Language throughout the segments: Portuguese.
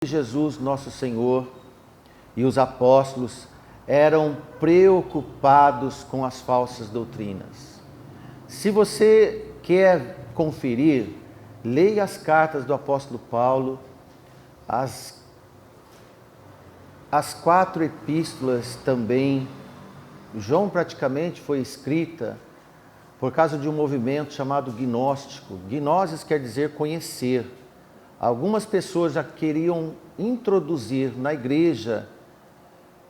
Jesus, nosso Senhor, e os apóstolos eram preocupados com as falsas doutrinas. Se você quer conferir, leia as cartas do apóstolo Paulo, as 4 epístolas também. João praticamente foi escrita por causa de um movimento chamado gnóstico. Gnoses quer dizer conhecer. Algumas pessoas já queriam introduzir na igreja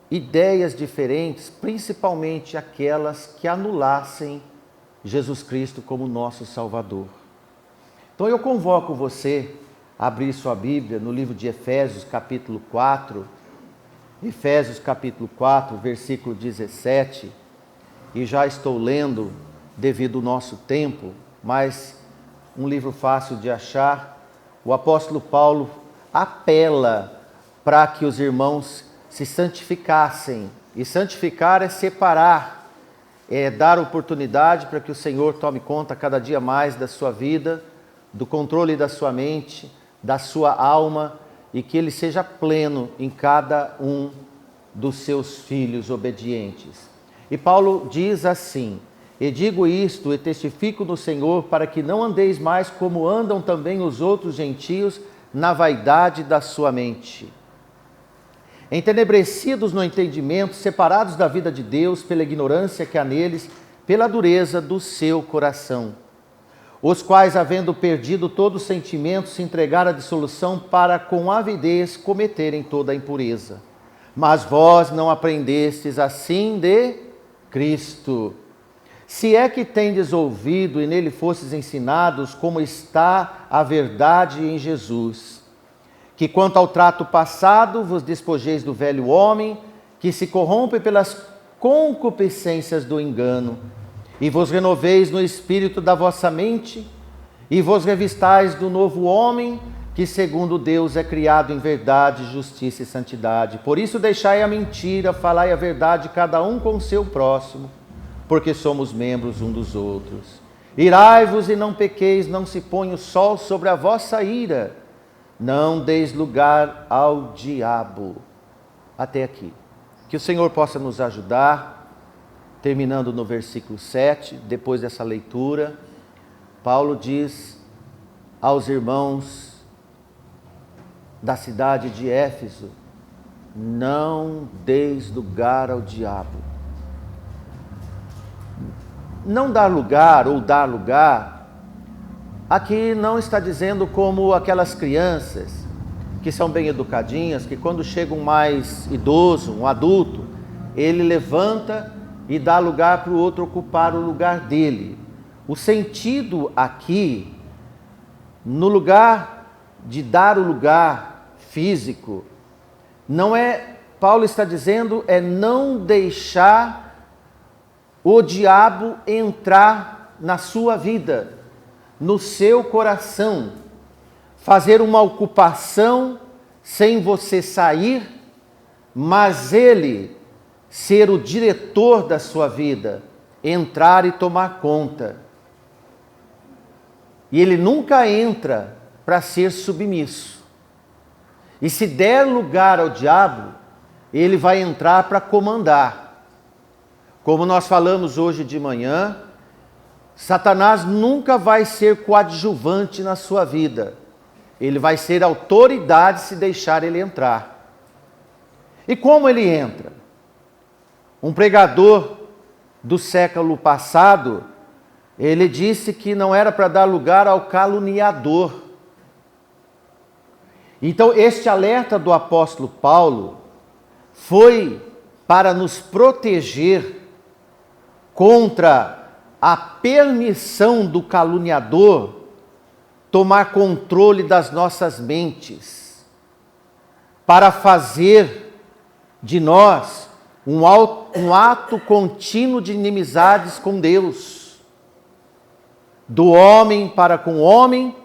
ideias diferentes, principalmente aquelas que anulassem Jesus Cristo como nosso Salvador. Então eu convoco você a abrir sua Bíblia no livro de Efésios, capítulo 4, Efésios capítulo 4, versículo 17, e já estou lendo devido ao nosso tempo, mas um livro fácil de achar. O apóstolo Paulo apela para que os irmãos se santificassem, e santificar é separar, é dar oportunidade para que o Senhor tome conta cada dia mais da sua vida, do controle da sua mente, da sua alma, e que Ele seja pleno em cada um dos seus filhos obedientes. E Paulo diz assim: e digo isto e testifico no Senhor, para que não andeis mais como andam também os outros gentios, na vaidade da sua mente, entenebrecidos no entendimento, separados da vida de Deus pela ignorância que há neles, pela dureza do seu coração, os quais, havendo perdido todo sentimento, se entregaram à dissolução para com avidez cometerem toda a impureza. Mas vós não aprendestes assim de Cristo. Se é que tendes ouvido e nele fostes ensinados, como está a verdade em Jesus, que quanto ao trato passado vos despojeis do velho homem, que se corrompe pelas concupiscências do engano, e vos renoveis no espírito da vossa mente, e vos revistais do novo homem, que segundo Deus é criado em verdade, justiça e santidade. Por isso deixai a mentira, falai a verdade cada um com o seu próximo, porque somos membros um dos outros. Irai-vos e não pequeis, não se ponha o sol sobre a vossa ira, não deis lugar ao diabo. Até aqui. Que o Senhor possa nos ajudar, terminando no versículo 7, depois dessa leitura, Paulo diz aos irmãos da cidade de Éfeso: não deis lugar ao diabo. Não dar lugar ou dar lugar, aqui não está dizendo como aquelas crianças que são bem educadinhas, que quando chega um mais idoso, um adulto, ele levanta e dá lugar para o outro ocupar o lugar dele. O sentido aqui, no lugar de dar o lugar físico, não é, Paulo está dizendo, é não deixar o diabo entrar na sua vida, no seu coração, fazer uma ocupação sem você sair, mas ele ser o diretor da sua vida, entrar e tomar conta. E ele nunca entra para ser submisso. E se der lugar ao diabo, ele vai entrar para comandar. Como nós falamos hoje de manhã, Satanás nunca vai ser coadjuvante na sua vida. Ele vai ser autoridade se deixar ele entrar. E como ele entra? Um pregador do século passado, ele disse que não era para dar lugar ao caluniador. Então, este alerta do apóstolo Paulo foi para nos proteger contra a permissão do caluniador tomar controle das nossas mentes, para fazer de nós um ato contínuo de inimizades com Deus, do homem para com o homem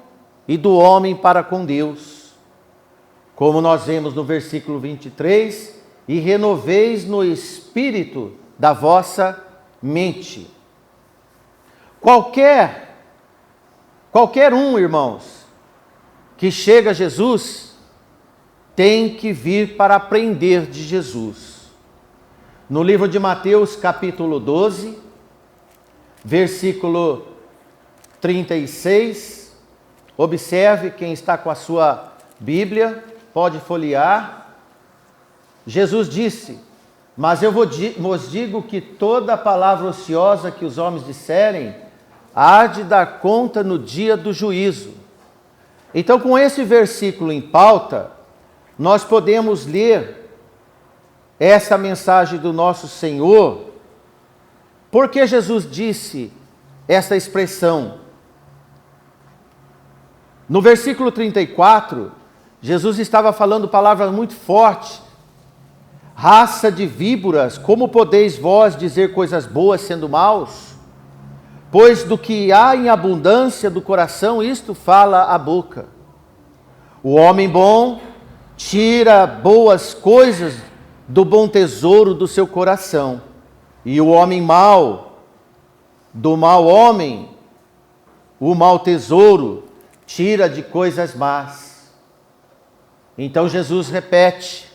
e do homem para com Deus. Como nós vemos no versículo 23, e renoveis no espírito da vossa mente. Qualquer um, irmãos, que chega a Jesus, tem que vir para aprender de Jesus. No livro de Mateus, capítulo 12, versículo 36, observe, quem está com a sua Bíblia, pode folhear. Jesus disse: mas eu vos digo que toda palavra ociosa que os homens disserem, há de dar conta no dia do juízo. Então, com esse versículo em pauta, nós podemos ler essa mensagem do nosso Senhor. Por que Jesus disse essa expressão? No versículo 34, Jesus estava falando palavras muito fortes. Raça de víboras, como podeis vós dizer coisas boas sendo maus? Pois do que há em abundância do coração, isto fala a boca. O homem bom tira boas coisas do bom tesouro do seu coração, e o homem mau, do mau homem, o mau tesouro, tira de coisas más. Então Jesus repete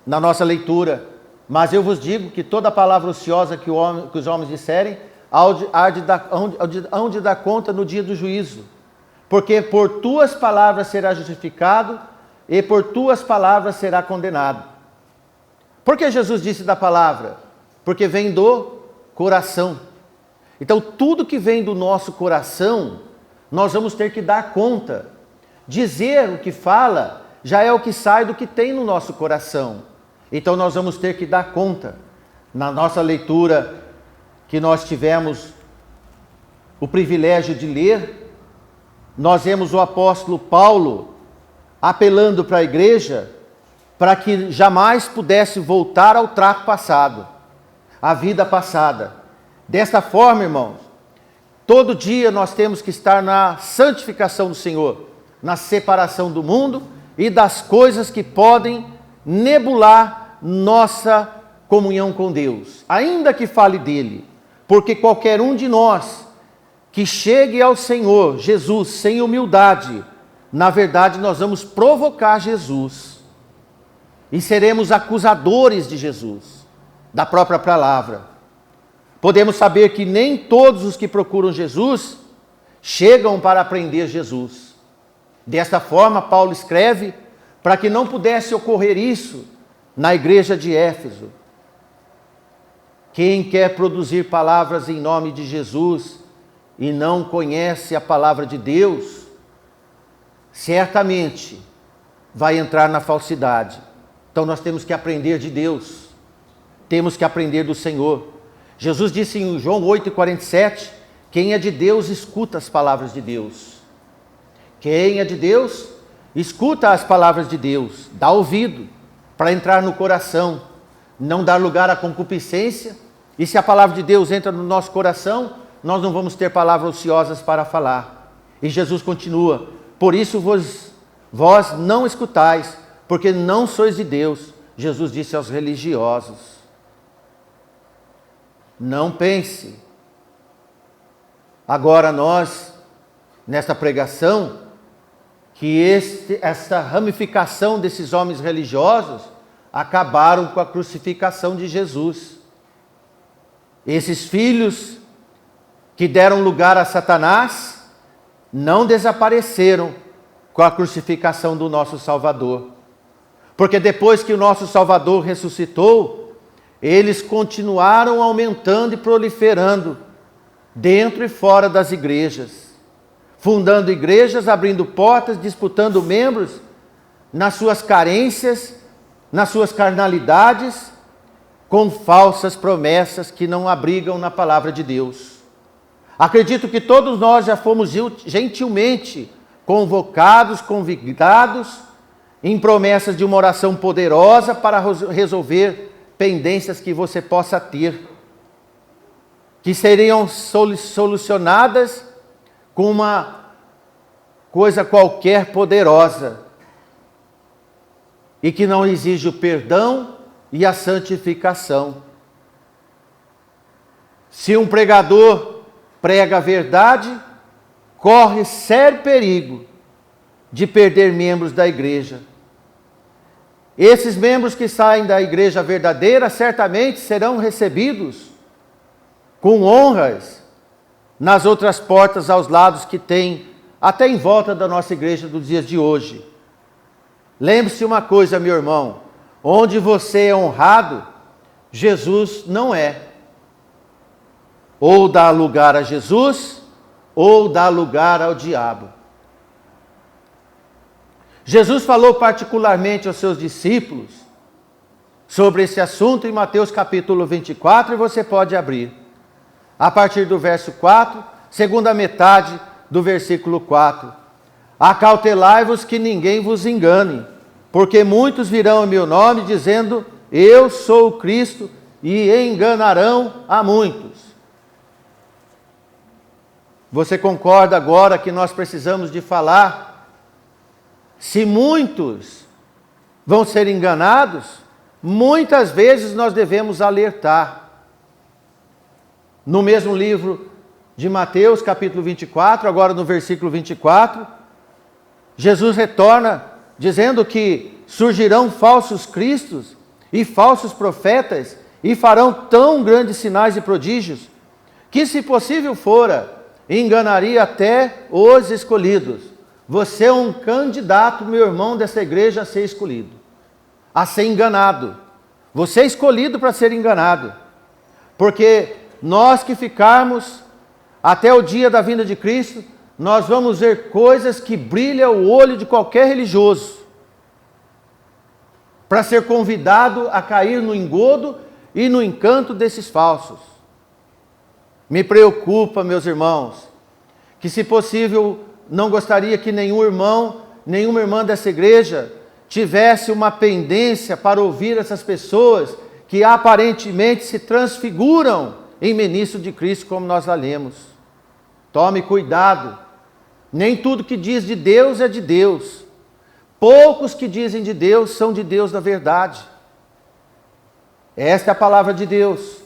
na nossa leitura: mas eu vos digo que toda palavra ociosa que os homens disserem, hão de dar conta no dia do juízo. Porque por tuas palavras será justificado, e por tuas palavras será condenado. Por que Jesus disse da palavra? Porque vem do coração. Então tudo que vem do nosso coração, nós vamos ter que dar conta. Dizer o que fala, já é o que sai do que tem no nosso coração. Então nós vamos ter que dar conta. Na nossa leitura que nós tivemos o privilégio de ler, nós vemos o apóstolo Paulo apelando para a igreja para que jamais pudesse voltar ao trato passado, à vida passada. Dessa forma, irmãos, todo dia nós temos que estar na santificação do Senhor, na separação do mundo e das coisas que podem nebular nossa comunhão com Deus, ainda que fale dele, porque qualquer um de nós que chegue ao Senhor Jesus sem humildade, na verdade nós vamos provocar Jesus e seremos acusadores de Jesus, da própria palavra. Podemos saber que nem todos os que procuram Jesus chegam para aprender Jesus. Desta forma, Paulo escreve para que não pudesse ocorrer isso na igreja de Éfeso. Quem quer produzir palavras em nome de Jesus e não conhece a palavra de Deus, certamente vai entrar na falsidade. Então nós temos que aprender de Deus, temos que aprender do Senhor. Jesus disse em João 8,47, quem é de Deus escuta as palavras de Deus. Quem é de Deus escuta as palavras de Deus, dá ouvido para entrar no coração, não dar lugar à concupiscência. E se a palavra de Deus entra no nosso coração, nós não vamos ter palavras ociosas para falar. E Jesus continua: por isso vós não escutais, porque não sois de Deus. Jesus disse aos religiosos. Não pense. Agora nós, nesta pregação, que esta ramificação desses homens religiosos acabaram com a crucificação de Jesus. Esses filhos que deram lugar a Satanás não desapareceram com a crucificação do nosso Salvador. Porque depois que o nosso Salvador ressuscitou, eles continuaram aumentando e proliferando dentro e fora das igrejas, fundando igrejas, abrindo portas, disputando membros nas suas carências, nas suas carnalidades, com falsas promessas que não abrigam na palavra de Deus. Acredito que todos nós já fomos gentilmente convocados, convidados, em promessas de uma oração poderosa para resolver pendências que você possa ter, que seriam solucionadas com uma coisa qualquer poderosa, e que não exige o perdão e a santificação. Se um pregador prega a verdade, corre sério perigo de perder membros da igreja. Esses membros que saem da igreja verdadeira certamente serão recebidos com honras nas outras portas aos lados que tem até em volta da nossa igreja dos dias de hoje. Lembre-se uma coisa, meu irmão, onde você é honrado, Jesus não é. Ou dá lugar a Jesus, ou dá lugar ao diabo. Jesus falou particularmente aos seus discípulos sobre esse assunto em Mateus capítulo 24, e você pode abrir. A partir do verso 4, segunda metade do versículo 4. Acautelai-vos que ninguém vos engane, porque muitos virão em meu nome dizendo, eu sou o Cristo, e enganarão a muitos. Você concorda agora que nós precisamos de falar? Se muitos vão ser enganados, muitas vezes nós devemos alertar. No mesmo livro de Mateus, capítulo 24, agora no versículo 24, Jesus retorna dizendo que surgirão falsos cristos e falsos profetas e farão tão grandes sinais e prodígios que, se possível fora, enganaria até os escolhidos. Você é um candidato, meu irmão, dessa igreja a ser escolhido, a ser enganado. Você é escolhido para ser enganado, porque nós que ficarmos até o dia da vinda de Cristo, nós vamos ver coisas que brilham o olho de qualquer religioso, para ser convidado a cair no engodo e no encanto desses falsos. Me preocupa, meus irmãos, que se possível não gostaria que nenhum irmão, nenhuma irmã dessa igreja tivesse uma pendência para ouvir essas pessoas que aparentemente se transfiguram em ministro de Cristo, como nós lá lemos. Tome cuidado, nem tudo que diz de Deus é de Deus. Poucos que dizem de Deus são de Deus na verdade. Esta é a palavra de Deus.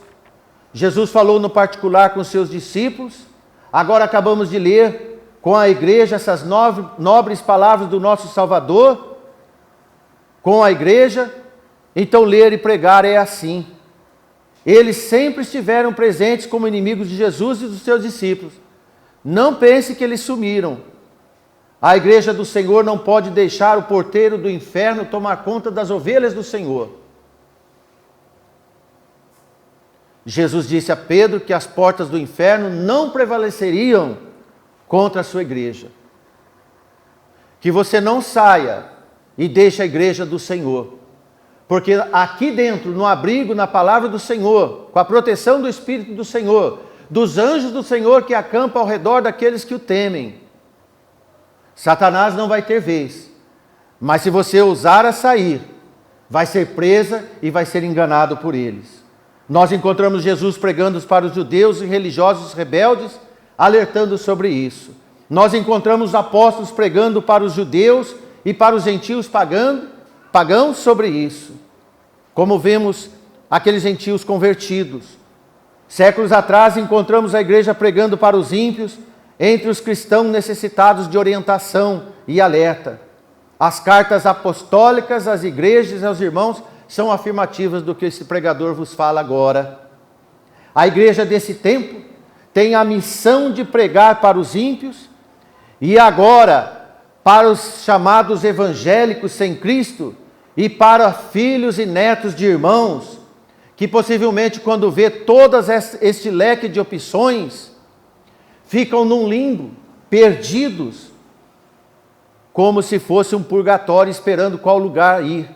Jesus falou no particular com os seus discípulos, agora acabamos de ler com a igreja essas nobres palavras do nosso Salvador, com a igreja. Então ler e pregar é assim. Eles sempre estiveram presentes como inimigos de Jesus e dos seus discípulos. Não pense que eles sumiram. A igreja do Senhor não pode deixar o porteiro do inferno tomar conta das ovelhas do Senhor. Jesus disse a Pedro que as portas do inferno não prevaleceriam contra a sua igreja. Que você não saia e deixe a igreja do Senhor. Porque aqui dentro, no abrigo, na palavra do Senhor, com a proteção do Espírito do Senhor, dos anjos do Senhor que acampam ao redor daqueles que o temem, Satanás não vai ter vez. Mas se você ousar a sair, vai ser presa e vai ser enganado por eles. Nós encontramos Jesus pregando para os judeus e religiosos rebeldes, alertando sobre isso. Nós encontramos apóstolos pregando para os judeus e para os gentios pagãos sobre isso. Como vemos aqueles gentios convertidos. Séculos atrás encontramos a igreja pregando para os ímpios, entre os cristãos necessitados de orientação e alerta. As cartas apostólicas às igrejas e aos irmãos são afirmativas do que esse pregador vos fala agora. A igreja desse tempo tem a missão de pregar para os ímpios e agora para os chamados evangélicos sem Cristo e para filhos e netos de irmãos que possivelmente quando vê todas este leque de opções ficam num limbo, perdidos, como se fosse um purgatório esperando qual lugar ir.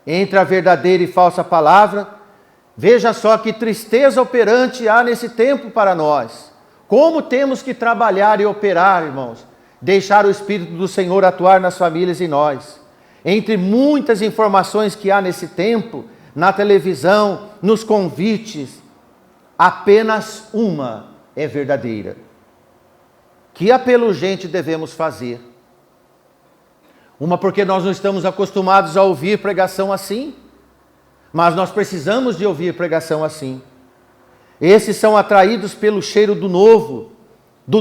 Entre a verdadeira e falsa palavra, veja só que tristeza operante há nesse tempo para nós. Como temos que trabalhar e operar, irmãos, deixar o Espírito do Senhor atuar nas famílias e nós. Entre muitas informações que há nesse tempo, na televisão, nos convites, apenas uma é verdadeira. Que apelo urgente devemos fazer? Uma porque nós não estamos acostumados a ouvir pregação assim, mas nós precisamos de ouvir pregação assim. Esses são atraídos pelo cheiro do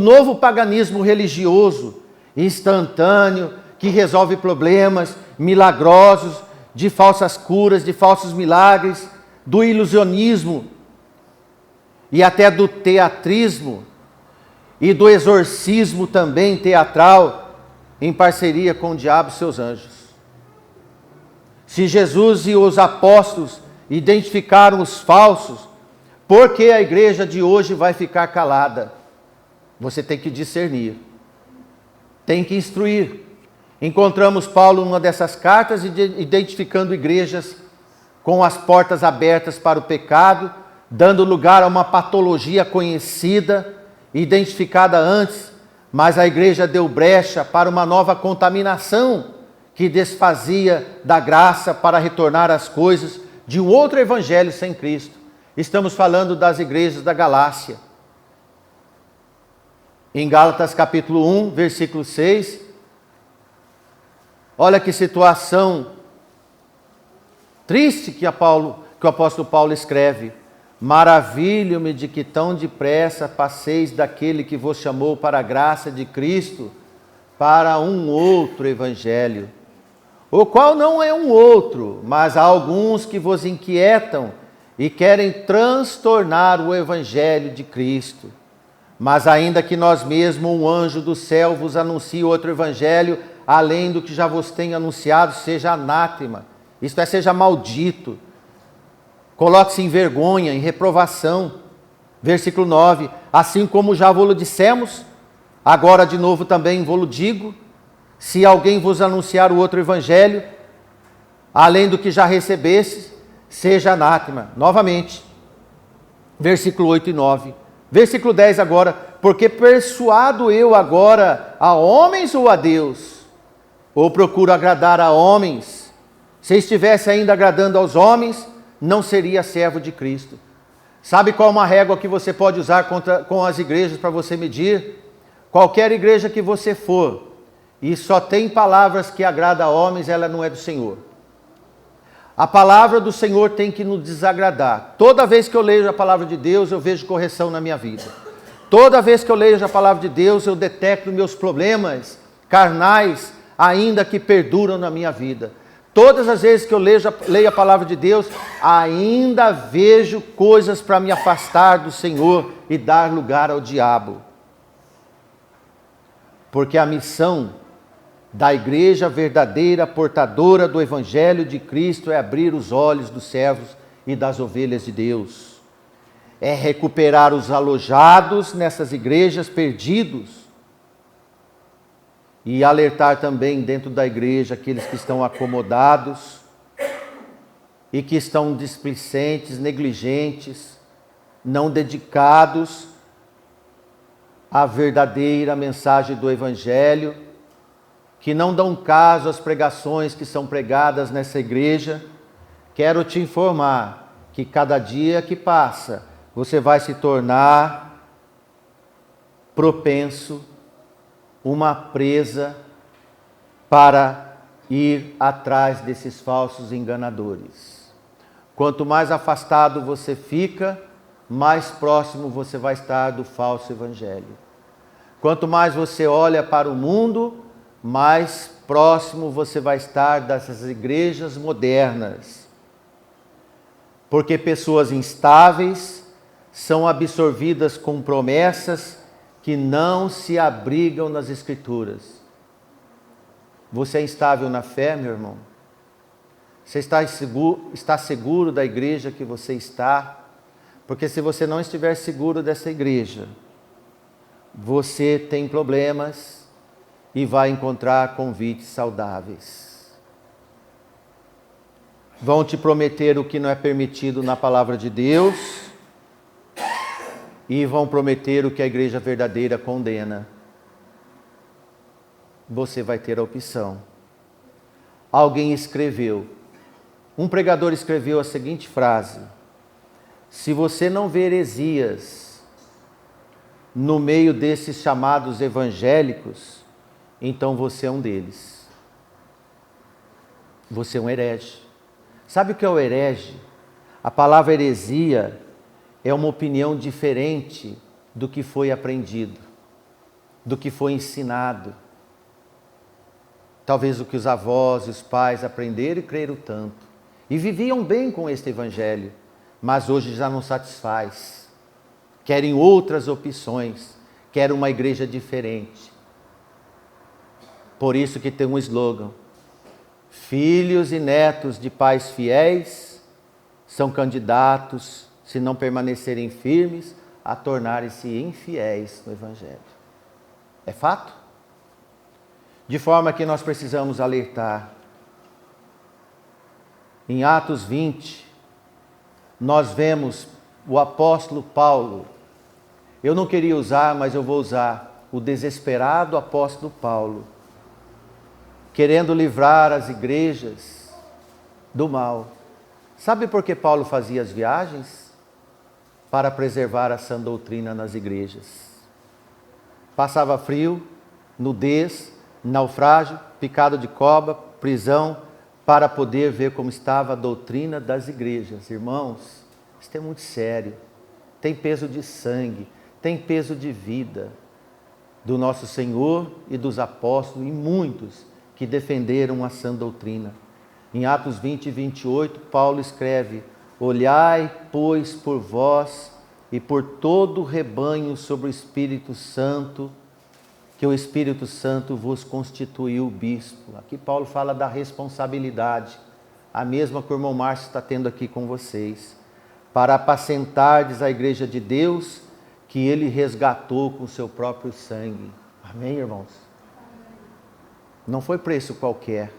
novo paganismo religioso, instantâneo, que resolve problemas milagrosos, de falsas curas, de falsos milagres, do ilusionismo e até do teatrismo e do exorcismo também teatral, em parceria com o diabo e seus anjos. Se Jesus e os apóstolos identificaram os falsos, por que a igreja de hoje vai ficar calada? Você tem que discernir, tem que instruir. Encontramos Paulo numa dessas cartas identificando igrejas com as portas abertas para o pecado, dando lugar a uma patologia conhecida, identificada antes, mas a igreja deu brecha para uma nova contaminação que desfazia da graça para retornar às coisas de um outro evangelho sem Cristo. Estamos falando das igrejas da Galácia. Em Gálatas capítulo 1, versículo 6, olha que situação triste que o apóstolo Paulo escreve. Maravilho-me de que tão depressa passeis daquele que vos chamou para a graça de Cristo para um outro evangelho, o qual não é um outro, mas há alguns que vos inquietam e querem transtornar o evangelho de Cristo. Mas ainda que nós mesmos, um anjo do céu, vos anuncie outro evangelho, além do que já vos tenho anunciado, seja anátema, isto é, seja maldito. Coloque-se em vergonha, em reprovação. Versículo 9. Assim como já vos dissemos, agora de novo também vos digo, se alguém vos anunciar o outro evangelho, além do que já recebestes, seja anátema. Novamente. Versículo 8 e 9. Versículo 10 agora. Porque persuado eu agora a homens ou a Deus? Ou procuro agradar a homens? Se estivesse ainda agradando aos homens, não seria servo de Cristo. Sabe qual é uma régua que você pode usar com as igrejas para você medir? Qualquer igreja que você for, e só tem palavras que agradam a homens, ela não é do Senhor. A palavra do Senhor tem que nos desagradar. Toda vez que eu leio a palavra de Deus, eu vejo correção na minha vida. Toda vez que eu leio a palavra de Deus, eu detecto meus problemas carnais, ainda que perduram na minha vida. Todas as vezes que eu leio a palavra de Deus, ainda vejo coisas para me afastar do Senhor e dar lugar ao diabo. Porque a missão da igreja verdadeira, portadora do Evangelho de Cristo, é abrir os olhos dos servos e das ovelhas de Deus. É recuperar os alojados nessas igrejas perdidos. E alertar também dentro da igreja aqueles que estão acomodados e que estão displicentes, negligentes, não dedicados à verdadeira mensagem do Evangelho, que não dão caso às pregações que são pregadas nessa igreja. Quero te informar que cada dia que passa, você vai se tornar propenso, uma presa para ir atrás desses falsos enganadores. Quanto mais afastado você fica, mais próximo você vai estar do falso evangelho. Quanto mais você olha para o mundo, mais próximo você vai estar dessas igrejas modernas. Porque pessoas instáveis são absorvidas com promessas que não se abrigam nas Escrituras. Você é instável na fé, meu irmão? Você está seguro da igreja que você está? Porque se você não estiver seguro dessa igreja, você tem problemas e vai encontrar convites saudáveis. Vão te prometer o que não é permitido na palavra de Deus, e vão prometer o que a igreja verdadeira condena. Você vai ter a opção. Alguém escreveu, um pregador escreveu a seguinte frase: se você não vê heresias no meio desses chamados evangélicos, então você é um deles. Você é um herege. Sabe o que é o herege? A palavra heresia é uma opinião diferente do que foi aprendido, do que foi ensinado. talvez o que os avós e os pais aprenderam e creram tanto. E viviam bem com este evangelho, mas hoje já não satisfaz. Querem outras opções, querem uma igreja diferente. Por isso que tem um slogan: filhos e netos de pais fiéis são candidatos, se não permanecerem firmes, a tornarem-se infiéis no evangelho. É fato? De forma que nós precisamos alertar. Em Atos 20, nós vemos o apóstolo Paulo. Eu não queria usar, mas eu vou usar. O desesperado apóstolo Paulo, querendo livrar as igrejas do mal. Sabe por que Paulo fazia as viagens? Para preservar a sã doutrina nas igrejas. Passava frio, nudez, naufrágio, picado de cobra, prisão, para poder ver como estava a doutrina das igrejas. Irmãos, isso é muito sério. Tem peso de sangue, tem peso de vida do nosso Senhor e dos apóstolos e muitos que defenderam a sã doutrina. Em Atos 20 e 28, Paulo escreve: olhai, pois, por vós e por todo o rebanho sobre o Espírito Santo, que o Espírito Santo vos constituiu bispo. Aqui Paulo fala da responsabilidade, a mesma que o irmão Márcio está tendo aqui com vocês, para apacentardes a igreja de Deus, que ele resgatou com o seu próprio sangue. Amém, irmãos? Não foi preço qualquer,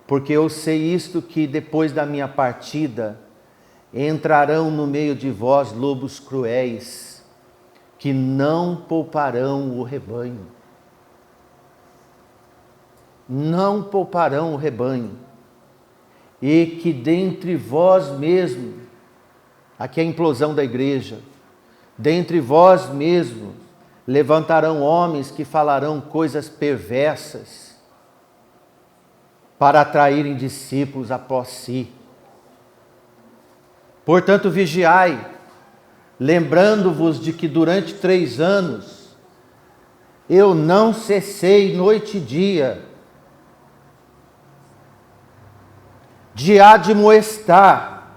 porque eu sei isto, que depois da minha partida, entrarão no meio de vós lobos cruéis, que não pouparão o rebanho. Não pouparão o rebanho. E que dentre vós mesmos, aqui é a implosão da igreja, dentre vós mesmos levantarão homens que falarão coisas perversas, para atraírem discípulos após si. Portanto, vigiai, lembrando-vos de que durante 3 anos eu não cessei noite e dia de admoestar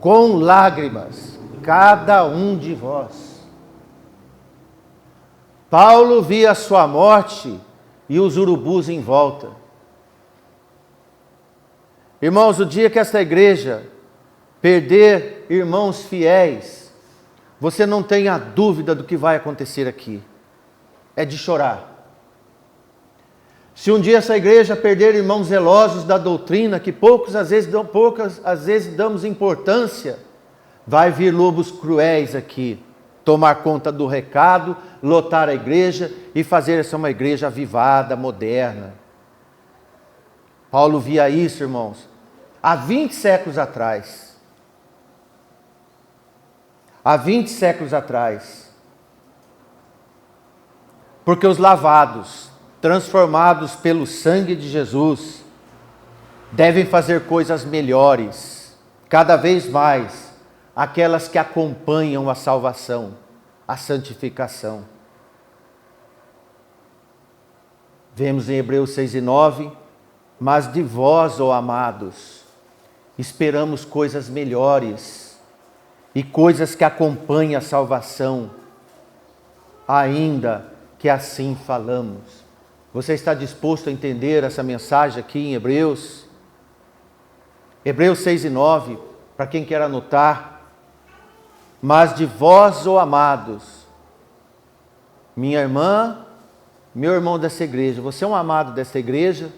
com lágrimas cada um de vós. Paulo via a sua morte e os urubus em volta. Irmãos, o dia que esta igreja perder irmãos fiéis, você não tenha dúvida do que vai acontecer aqui. É de chorar. Se um dia essa igreja perder irmãos zelosos da doutrina, que poucas às vezes damos importância, vai vir lobos cruéis aqui, tomar conta do recado, lotar a igreja e fazer essa uma igreja avivada, moderna. Paulo via isso, irmãos, há 20 séculos atrás. Há 20 séculos atrás. Porque os lavados, transformados pelo sangue de Jesus, devem fazer coisas melhores, cada vez mais, aquelas que acompanham a salvação, a santificação. Vemos em Hebreus 6 e 9, mas de vós, ó amados, esperamos coisas melhores e coisas que acompanham a salvação, ainda que assim falamos. Você está disposto a entender essa mensagem aqui em Hebreus? Hebreus 6 e 9, para quem quer anotar. Mas de vós, ó amados, minha irmã, meu irmão dessa igreja, você é um amado dessa igreja,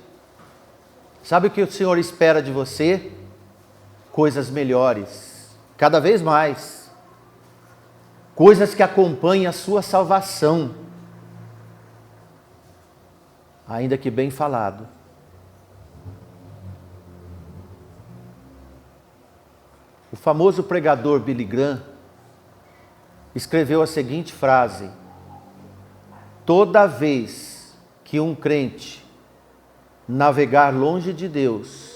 sabe o que o Senhor espera de você? Coisas melhores, cada vez mais, coisas que acompanhem a sua salvação, ainda que bem falado. O famoso pregador Billy Graham escreveu a seguinte frase: toda vez que um crente navegar longe de Deus,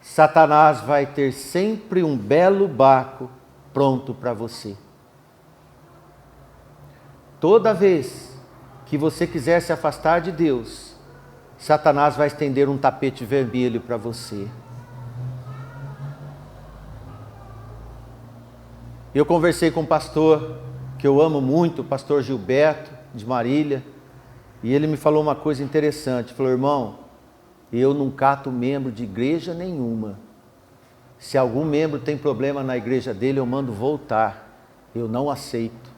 Satanás vai ter sempre um belo barco pronto para você. Toda vez que você quiser se afastar de Deus, Satanás vai estender um tapete vermelho para você. Eu conversei com um pastor que eu amo muito, o pastor Gilberto, de Marília, e ele me falou uma coisa interessante. Falou: irmão, eu não cato membro de igreja nenhuma. Se algum membro tem problema na igreja dele, eu mando voltar. Eu não aceito.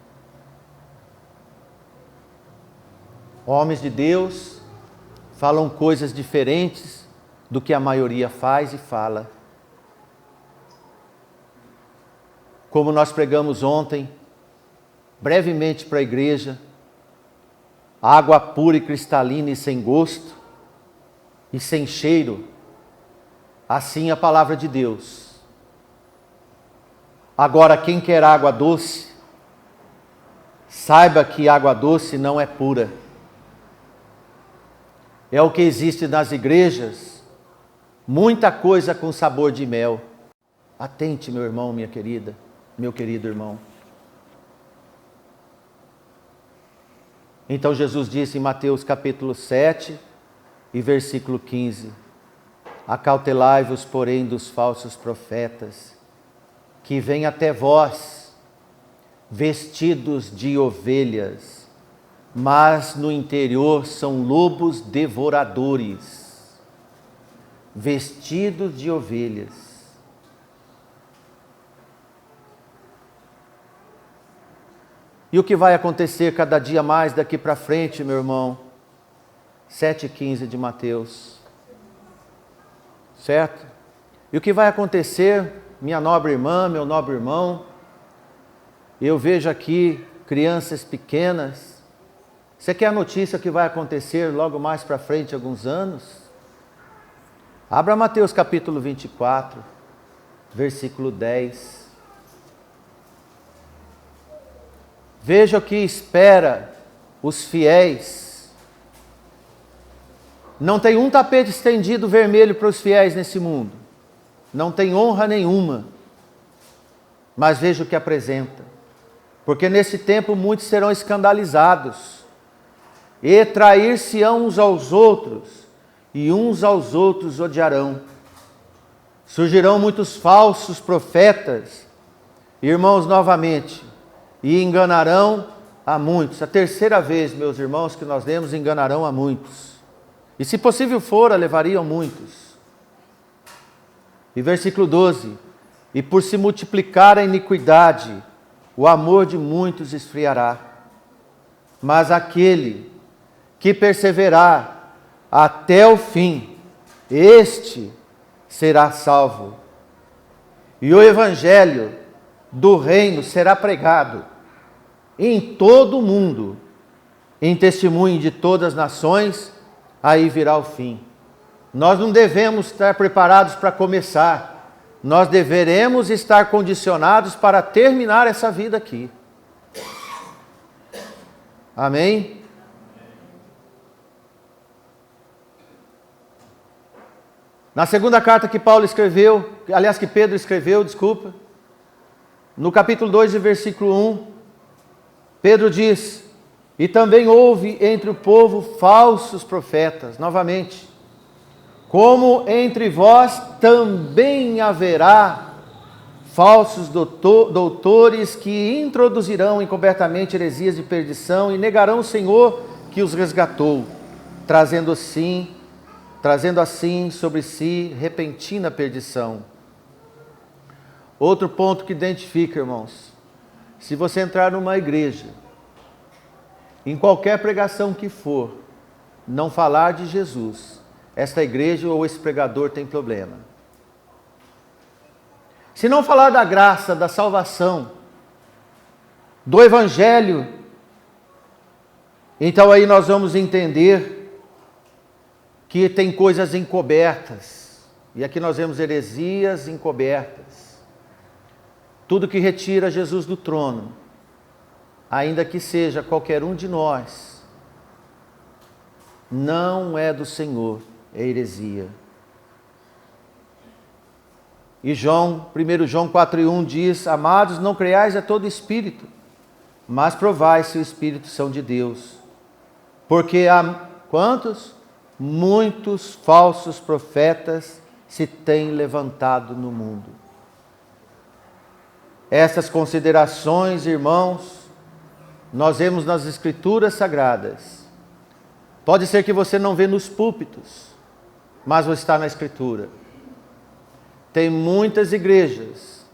Homens de Deus falam coisas diferentes do que a maioria faz e fala. Como nós pregamos ontem, brevemente para a igreja, água pura e cristalina e sem gosto e sem cheiro, assim a palavra de Deus. Agora, quem quer água doce, saiba que água doce não é pura. É o que existe nas igrejas, muita coisa com sabor de mel. Atente, meu irmão, minha querida, meu querido irmão. Então Jesus disse em Mateus capítulo 7 e versículo 15: acautelai-vos, porém, dos falsos profetas, que vêm até vós, vestidos de ovelhas, mas no interior são lobos devoradores. Vestidos de ovelhas. E o que vai acontecer cada dia mais daqui para frente, meu irmão? 7,15 de Mateus. Certo? E o que vai acontecer, minha nobre irmã, meu nobre irmão? Eu vejo aqui crianças pequenas. Você quer a notícia que vai acontecer logo mais para frente, alguns anos? Abra Mateus capítulo 24, versículo 10. Veja o que espera os fiéis. Não tem um tapete estendido vermelho para os fiéis nesse mundo. Não tem honra nenhuma. Mas veja o que apresenta. Porque nesse tempo muitos serão escandalizados. E trair-se-ão uns aos outros, e uns aos outros odiarão. Surgirão muitos falsos profetas, irmãos, novamente, e enganarão a muitos. A terceira vez, meus irmãos, que nós lemos, enganarão a muitos. E se possível fora, levariam muitos. E versículo 12: e por se multiplicar a iniquidade, o amor de muitos esfriará. Mas aquele que perseverar até o fim, este será salvo. E o evangelho do reino será pregado em todo o mundo, em testemunho de todas as nações, aí virá o fim. Nós não devemos estar preparados para começar, nós deveremos estar condicionados para terminar essa vida aqui. Amém? Na segunda carta que Paulo escreveu, aliás que Pedro escreveu, no capítulo 2 versículo 1, Pedro diz: e também houve entre o povo falsos profetas, novamente, como entre vós também haverá falsos doutores que introduzirão encobertamente heresias de perdição e negarão o Senhor que os resgatou, trazendo assim sobre si repentina perdição. Outro ponto que identifica, irmãos, se você entrar numa igreja, em qualquer pregação que for, não falar de Jesus, esta igreja ou esse pregador tem problema. Se não falar da graça, da salvação, do evangelho, então aí nós vamos entender que tem coisas encobertas, e aqui nós vemos heresias encobertas. Tudo que retira Jesus do trono, ainda que seja qualquer um de nós, não é do Senhor, é heresia. E 1 João 4,1 diz: amados, não creiais a todo espírito, mas provai se o espírito são de Deus. Porque há quantos? muitos falsos profetas se têm levantado no mundo. Essas considerações, irmãos, nós vemos nas Escrituras Sagradas. Pode ser que você não vê nos púlpitos, mas está na Escritura. Tem muitas igrejas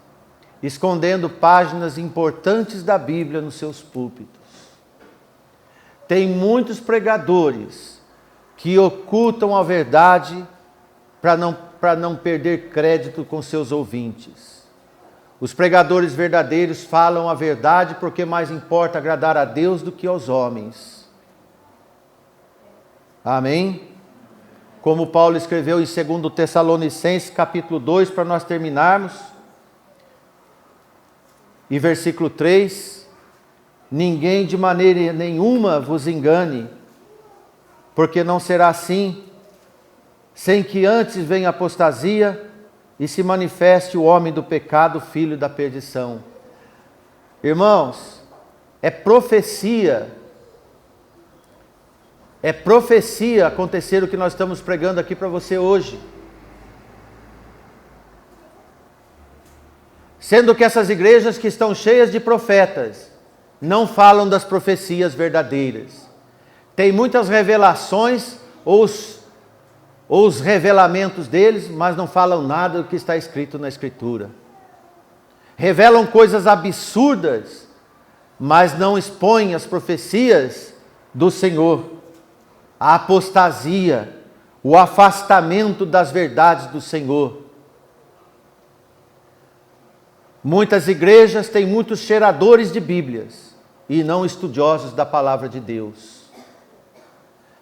escondendo páginas importantes da Bíblia nos seus púlpitos. Tem muitos pregadores que ocultam a verdade para não perder crédito com seus ouvintes. Os pregadores verdadeiros falam a verdade porque mais importa agradar a Deus do que aos homens. Amém? Como Paulo escreveu em 2 Tessalonicenses, capítulo 2, para nós terminarmos, e versículo 3, ninguém de maneira nenhuma vos engane, porque não será assim, sem que antes venha a apostasia e se manifeste o homem do pecado, filho da perdição. Irmãos, é profecia acontecer o que nós estamos pregando aqui para você hoje. Sendo que essas igrejas que estão cheias de profetas, não falam das profecias verdadeiras. Tem muitas revelações ou os revelamentos deles, mas não falam nada do que está escrito na Escritura. Revelam coisas absurdas, mas não expõem as profecias do Senhor. A apostasia, o afastamento das verdades do Senhor. Muitas igrejas têm muitos cheiradores de Bíblias e não estudiosos da palavra de Deus.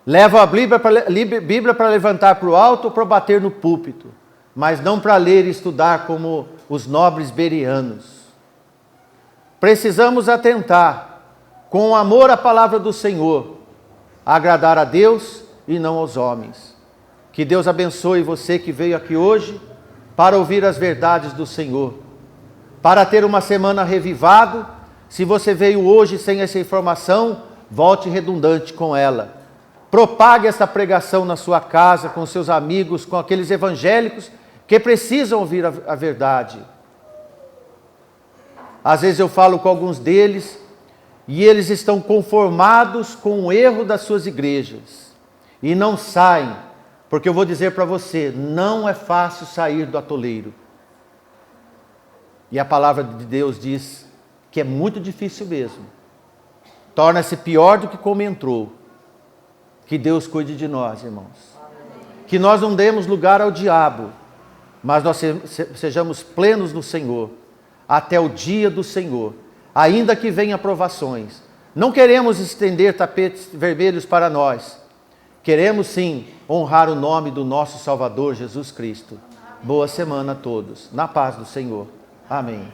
Levam a Bíblia para levantar para o alto ou para bater no púlpito, mas não para ler e estudar como os nobres bereanos. Precisamos atentar, com amor à palavra do Senhor, a agradar a Deus e não aos homens. Que Deus abençoe você que veio aqui hoje para ouvir as verdades do Senhor, para ter uma semana revivado. Se você veio hoje sem essa informação, volte redundante com ela. Propague essa pregação na sua casa, com seus amigos, com aqueles evangélicos que precisam ouvir a verdade. Às vezes eu falo com alguns deles e eles estão conformados com o erro das suas igrejas e não saem, porque eu vou dizer para você, não é fácil sair do atoleiro. E a palavra de Deus diz que é muito difícil mesmo. Torna-se pior do que como entrou. Que Deus cuide de nós, irmãos. Que nós não demos lugar ao diabo, mas nós sejamos plenos no Senhor, até o dia do Senhor, ainda que venham provações. Não queremos estender tapetes vermelhos para nós. Queremos sim honrar o nome do nosso Salvador Jesus Cristo. Boa semana a todos. Na paz do Senhor. Amém.